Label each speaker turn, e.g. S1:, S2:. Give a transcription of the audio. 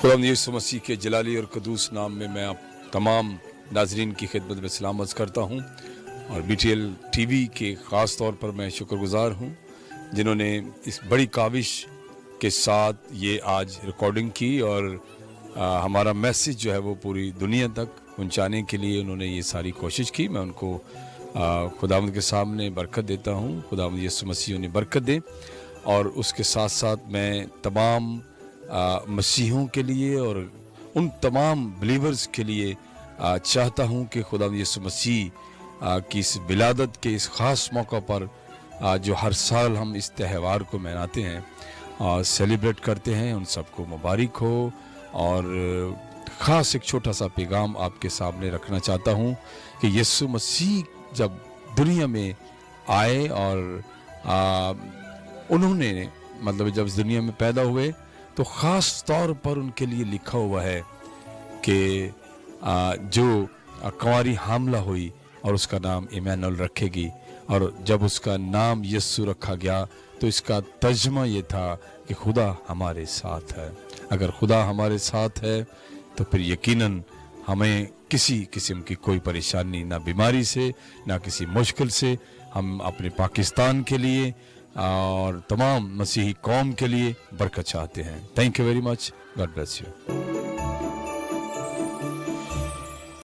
S1: खुदावंद यीशु मसीह के जलाली और कदूस नाम में मैं आप तमाम नाजरीन की खिदमत में सलाम अर्ज़ करता हूँ। और BTL TV के ख़ास तौर पर मैं शुक्रगुज़ार हूँ जिन्होंने इस बड़ी काविश के साथ ये आज रिकॉर्डिंग की और हमारा मैसेज जो है वो पूरी दुनिया तक पहुँचाने के लिए उन्होंने ये सारी कोशिश की। मैं उनको खुदावंद के सामने बरकत देता हूँ। खुदावंद यीशु मसीह उन्हें बरकत दे। और उसके साथ साथ मैं तमाम मसीहों के लिए और उन तमाम बिलीवर्स के लिए चाहता हूँ कि खुदावंद यीशु मसीह की इस विलादत के इस ख़ास मौका पर जो हर साल हम इस त्यौहार को मनाते हैं सेलिब्रेट करते हैं, उन सबको मुबारक हो। और ख़ास एक छोटा सा पैगाम आपके सामने रखना चाहता हूँ कि यीशु मसीह जब दुनिया में आए और उन्होंने मतलब जब इस दुनिया में पैदा हुए तो ख़ास तौर पर उनके लिए लिखा हुआ है कि जो कुंवारी हामला हुई और उसका नाम इमैनुअल रखेगी। और जब उसका नाम यीशु रखा गया तो इसका तर्जुमा ये था कि खुदा हमारे साथ है। अगर खुदा हमारे साथ है तो फिर यकीनन हमें किसी किस्म की कोई परेशानी, ना बीमारी से, ना किसी मुश्किल से। हम अपने पाकिस्तान के लिए और तमाम मसीही कौम के लिए बरकत चाहते हैं। Thank you very much. God bless you.